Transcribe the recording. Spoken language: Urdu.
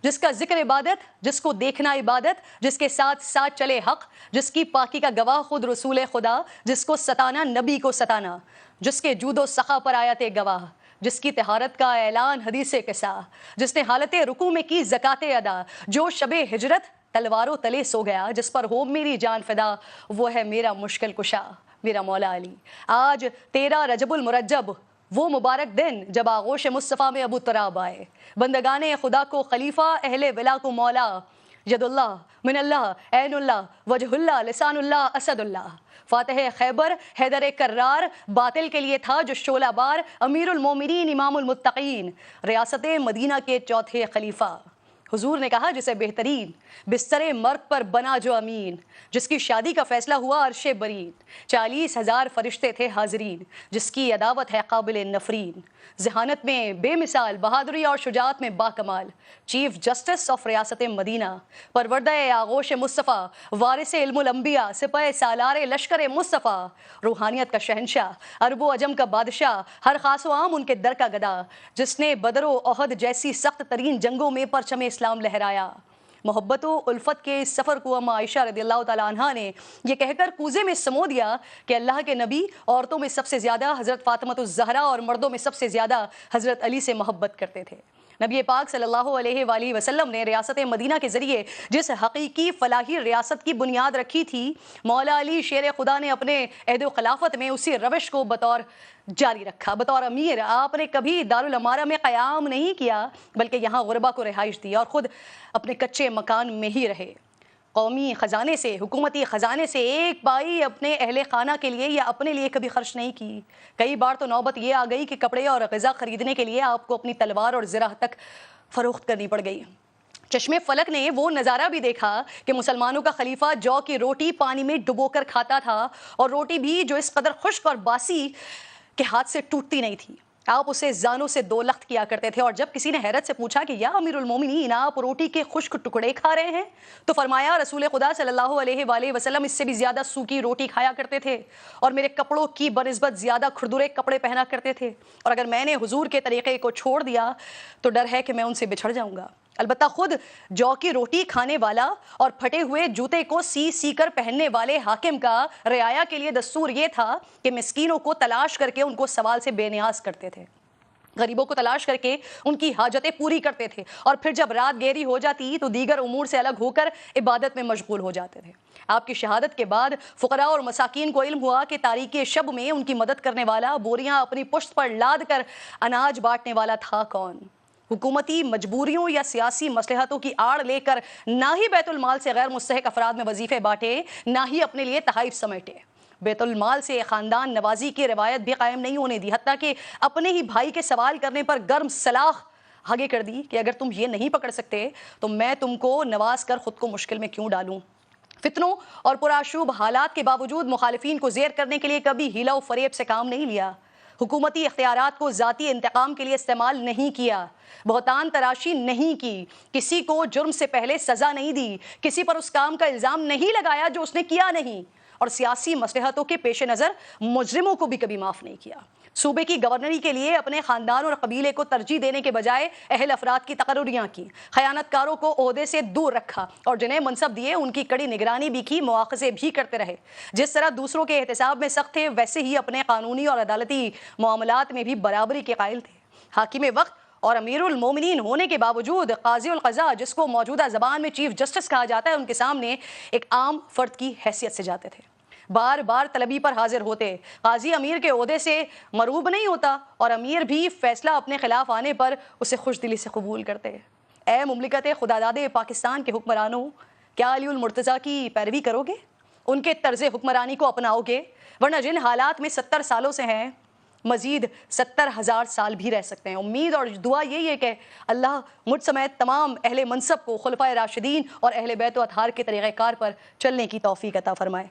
جس کا ذکر عبادت، جس کو دیکھنا عبادت، جس کے ساتھ ساتھ چلے حق، جس کی پاکی کا گواہ خود رسول خدا، جس کو ستانا نبی کو ستانا، جس کے جود و سخا پر آیت گواہ، جس کی طہارت کا اعلان حدیث قصہ، جس نے حالت رکوع میں کی زکوٰۃ ادا، جو شب ہجرت تلواروں تلے سو گیا، جس پر ہو میری جان فدا، وہ ہے میرا مشکل کشا، میرا مولا علی۔ آج 13 رجب المرجب، وہ مبارک دن جب آغوش مصطفیٰ میں ابو تراب آئے، بندگان خدا کو خلیفہ، اہل ولا کو مولا، ید اللہ من اللہ، عین اللہ، وجہ اللہ، لسان اللہ، اسد اللہ، فاتح خیبر، حیدر کرار، باطل کے لیے تھا جو شعلہ بار، امیر المومنین، امام المتقین، ریاست مدینہ کے چوتھے خلیفہ۔ حضور نے کہا جسے بہترین بستر مرگ پر بنا جو امین، جس کی شادی کا فیصلہ ہوا عرش برین، 40,000 فرشتے تھے حاضرین، جس کی عداوت ہے قابل نفرین، ذہانت میں بے مثال، بہادری اور شجاعت میں باکمال، چیف جسٹس آف ریاست مدینہ، پروردہ آغوش مصطفیٰ، وارث علم الانبیاء، سپہ سالار لشکر مصطفیٰ، روحانیت کا شہنشاہ، عرب و عجم کا بادشاہ، ہر خاص و عام ان کے در کا گدا، جس نے بدر و احد جیسی سخت ترین جنگوں میں پرچم اسلام لہرایا۔ محبت و الفت کے اس سفر کو اما عائشہ رضی اللہ تعالیٰ عنہا نے یہ کہہ کر کوزے میں سمو دیا کہ اللہ کے نبی عورتوں میں سب سے زیادہ حضرت فاطمہ الزہرا اور مردوں میں سب سے زیادہ حضرت علی سے محبت کرتے تھے۔ نبی پاک صلی اللہ علیہ وآلہ وسلم نے ریاست مدینہ کے ذریعے جس حقیقی فلاحی ریاست کی بنیاد رکھی تھی، مولا علی شیر خدا نے اپنے عہد و خلافت میں اسی روش کو بطور جاری رکھا۔ بطور امیر آپ نے کبھی دارالامارہ میں قیام نہیں کیا، بلکہ یہاں غربا کو رہائش دی اور خود اپنے کچے مکان میں ہی رہے۔ قومی خزانے سے، حکومتی خزانے سے ایک پائی اپنے اہل خانہ کے لیے یا اپنے لیے کبھی خرچ نہیں کی۔ کئی بار تو نوبت یہ آ گئی کہ کپڑے اور غذا خریدنے کے لیے آپ کو اپنی تلوار اور زرہ تک فروخت کرنی پڑ گئی۔ چشمے فلک نے وہ نظارہ بھی دیکھا کہ مسلمانوں کا خلیفہ جو کی روٹی پانی میں ڈبو کر کھاتا تھا، اور روٹی بھی جو اس قدر خشک اور باسی کہ ہاتھ سے ٹوٹتی نہیں تھی۔ آپ اسے زانوں سے دو لخت کیا کرتے تھے، اور جب کسی نے حیرت سے پوچھا کہ یا امیر المومنین آپ روٹی کے خشک ٹکڑے کھا رہے ہیں، تو فرمایا رسول خدا صلی اللہ علیہ وآلہ وسلم اس سے بھی زیادہ سوکھی روٹی کھایا کرتے تھے، اور میرے کپڑوں کی بنسبت زیادہ کھردرے کپڑے پہنا کرتے تھے، اور اگر میں نے حضور کے طریقے کو چھوڑ دیا تو ڈر ہے کہ میں ان سے بچھڑ جاؤں گا۔ البتہ خود جو کی روٹی کھانے والا اور پھٹے ہوئے جوتے کو سی کر پہننے والے حاکم کا رعایا کے لیے دستور یہ تھا کہ مسکینوں کو تلاش کر کے ان کو سوال سے بے نیاز کرتے تھے، غریبوں کو تلاش کر کے ان کی حاجتیں پوری کرتے تھے، اور پھر جب رات گہری ہو جاتی تو دیگر امور سے الگ ہو کر عبادت میں مشغول ہو جاتے تھے۔ آپ کی شہادت کے بعد فقراء اور مساکین کو علم ہوا کہ تاریکی شب میں ان کی مدد کرنے والا، بوریاں اپنی پشت پر لاد کر اناج بانٹنے والا تھا کون۔ حکومتی مجبوریوں یا سیاسی مصلحتوں کی آڑ لے کر نہ ہی بیت المال سے غیر مستحق افراد میں وظیفے بانٹے، نہ ہی اپنے لیے تحائف سمیٹے۔ بیت المال سے خاندان نوازی کی روایت بھی قائم نہیں ہونے دی، حتیٰ کہ اپنے ہی بھائی کے سوال کرنے پر گرم سلاخ آگے کر دی کہ اگر تم یہ نہیں پکڑ سکتے تو میں تم کو نواز کر خود کو مشکل میں کیوں ڈالوں۔ فتنوں اور پرآشوب حالات کے باوجود مخالفین کو زیر کرنے کے لیے کبھی ہیلا و فریب سے کام نہیں لیا، حکومتی اختیارات کو ذاتی انتقام کے لیے استعمال نہیں کیا، بہتان تراشی نہیں کی، کسی کو جرم سے پہلے سزا نہیں دی، کسی پر اس کام کا الزام نہیں لگایا جو اس نے کیا نہیں، اور سیاسی مصلحتوں کے پیش نظر مجرموں کو بھی کبھی معاف نہیں کیا۔ صوبے کی گورنری کے لیے اپنے خاندان اور قبیلے کو ترجیح دینے کے بجائے اہل افراد کی تقرریاں کی، خیانت کاروں کو عہدے سے دور رکھا، اور جنہیں منصب دیے ان کی کڑی نگرانی بھی کی، مواخذے بھی کرتے رہے۔ جس طرح دوسروں کے احتساب میں سخت تھے، ویسے ہی اپنے قانونی اور عدالتی معاملات میں بھی برابری کے قائل تھے۔ حاکم وقت اور امیر المومنین ہونے کے باوجود قاضی القضاء، جس کو موجودہ زبان میں چیف جسٹس کہا جاتا ہے، ان کے سامنے ایک عام فرد کی حیثیت سے جاتے تھے، بار بار طلبی پر حاضر ہوتے۔ قاضی امیر کے عہدے سے مروب نہیں ہوتا، اور امیر بھی فیصلہ اپنے خلاف آنے پر اسے خوش دلی سے قبول کرتے۔ اے مملکت خداداد پاکستان کے حکمرانوں، کیا علی المرتضیٰ کی پیروی کرو گے؟ ان کے طرز حکمرانی کو اپناؤ گے؟ ورنہ جن حالات میں 70 سالوں سے ہیں، مزید 70,000 سال بھی رہ سکتے ہیں۔ امید اور دعا یہی ہے کہ اللہ مجھ سمیت تمام اہل منصب کو خلفائے راشدین اور اہل بیت و اطہار کے طریقہ کار پر چلنے کی توفیق عطا فرمائے۔